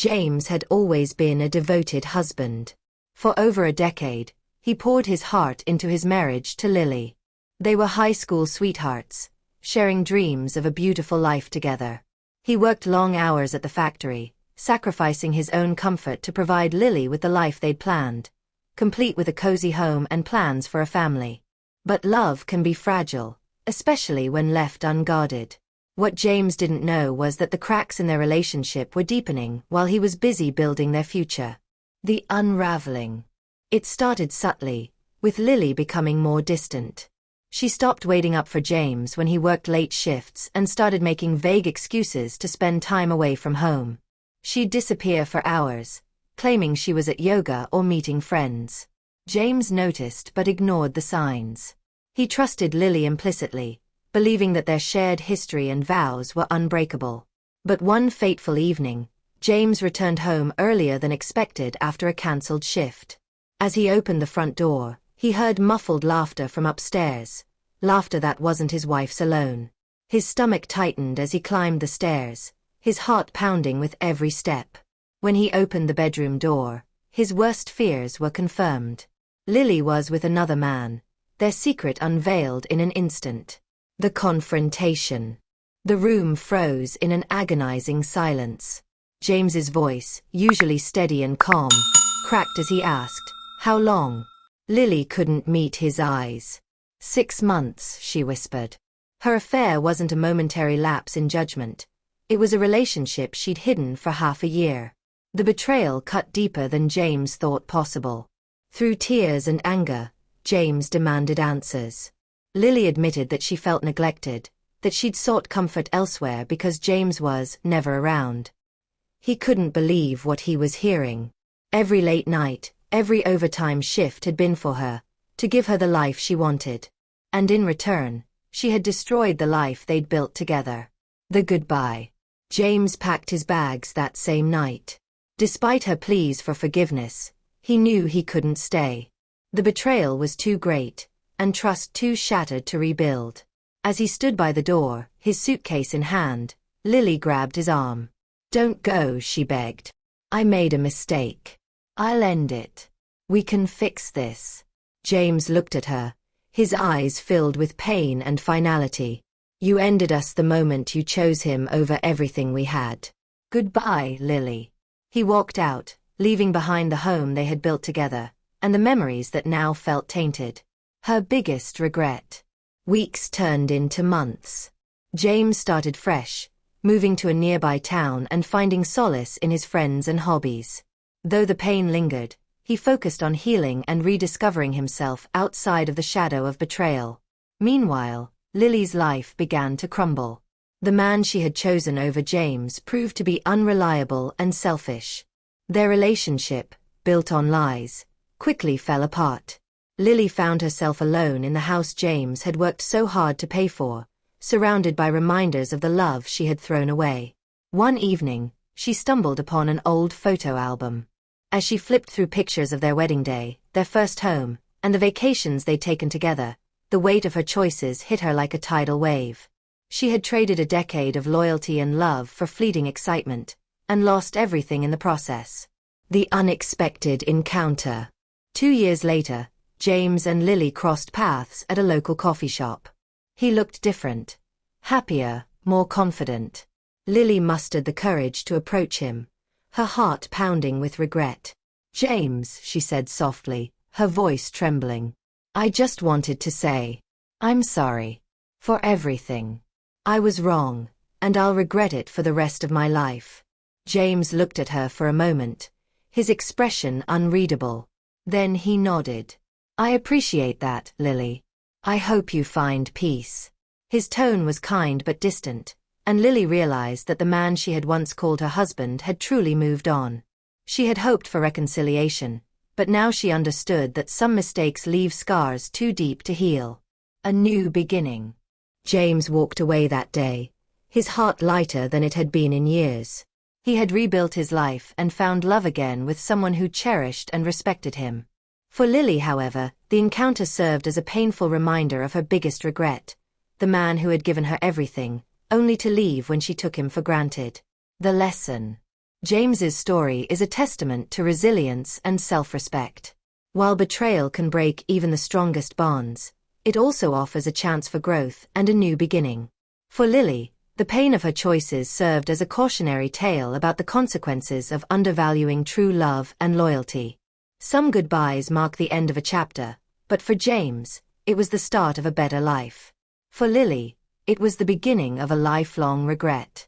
James had always been a devoted husband. For over a decade, he poured his heart into his marriage to Lily. They were high school sweethearts, sharing dreams of a beautiful life together. He worked long hours at the factory, sacrificing his own comfort to provide Lily with the life they'd planned, complete with a cozy home and plans for a family. But love can be fragile, especially when left unguarded. What James didn't know was that the cracks in their relationship were deepening while he was busy building their future. The unraveling. It started subtly, with Lily becoming more distant. She stopped waiting up for James when he worked late shifts and started making vague excuses to spend time away from home. She'd disappear for hours, claiming she was at yoga or meeting friends. James noticed but ignored the signs. He trusted Lily implicitly, believing that their shared history and vows were unbreakable. But one fateful evening, James returned home earlier than expected after a cancelled shift. As he opened the front door, he heard muffled laughter from upstairs, laughter that wasn't his wife's alone. His stomach tightened as he climbed the stairs, his heart pounding with every step. When he opened the bedroom door, his worst fears were confirmed. Lily was with another man, their secret unveiled in an instant. The confrontation. The room froze in an agonizing silence. James's voice, usually steady and calm, cracked as he asked, "How long?" Lily couldn't meet his eyes. 6 months, she whispered. Her affair wasn't a momentary lapse in judgment. It was a relationship she'd hidden for half a year. The betrayal cut deeper than James thought possible. Through tears and anger, James demanded answers. Lily admitted that she felt neglected, that she'd sought comfort elsewhere because James was never around. He couldn't believe what he was hearing. Every late night, every overtime shift had been for her, to give her the life she wanted. And in return, she had destroyed the life they'd built together. The goodbye. James packed his bags that same night. Despite her pleas for forgiveness, he knew he couldn't stay. The betrayal was too great, and trust too shattered to rebuild. As he stood by the door, his suitcase in hand, Lily grabbed his arm. "Don't go," she begged. "I made a mistake. I'll end it. We can fix this." James looked at her, his eyes filled with pain and finality. "You ended us the moment you chose him over everything we had. Goodbye, Lily." He walked out, leaving behind the home they had built together, and the memories that now felt tainted. Her biggest regret. Weeks turned into months. James started fresh, moving to a nearby town and finding solace in his friends and hobbies. Though the pain lingered, he focused on healing and rediscovering himself outside of the shadow of betrayal. Meanwhile, Lily's life began to crumble. The man she had chosen over James proved to be unreliable and selfish. Their relationship, built on lies, quickly fell apart. Lily found herself alone in the house James had worked so hard to pay for, surrounded by reminders of the love she had thrown away. One evening, she stumbled upon an old photo album. As she flipped through pictures of their wedding day, their first home, and the vacations they'd taken together, the weight of her choices hit her like a tidal wave. She had traded a decade of loyalty and love for fleeting excitement, and lost everything in the process. The unexpected encounter. 2 years later, James and Lily crossed paths at a local coffee shop. He looked different. Happier, more confident. Lily mustered the courage to approach him, her heart pounding with regret. "James," she said softly, her voice trembling. "I just wanted to say, I'm sorry. For everything. I was wrong, and I'll regret it for the rest of my life." James looked at her for a moment, his expression unreadable. Then he nodded. "I appreciate that, Lily. I hope you find peace." His tone was kind but distant, and Lily realized that the man she had once called her husband had truly moved on. She had hoped for reconciliation, but now she understood that some mistakes leave scars too deep to heal. A new beginning. James walked away that day, his heart lighter than it had been in years. He had rebuilt his life and found love again with someone who cherished and respected him. For Lily, however, the encounter served as a painful reminder of her biggest regret, the man who had given her everything, only to leave when she took him for granted. The lesson. James's story is a testament to resilience and self-respect. While betrayal can break even the strongest bonds, it also offers a chance for growth and a new beginning. For Lily, the pain of her choices served as a cautionary tale about the consequences of undervaluing true love and loyalty. Some goodbyes mark the end of a chapter, but for James, it was the start of a better life. For Lily, it was the beginning of a lifelong regret.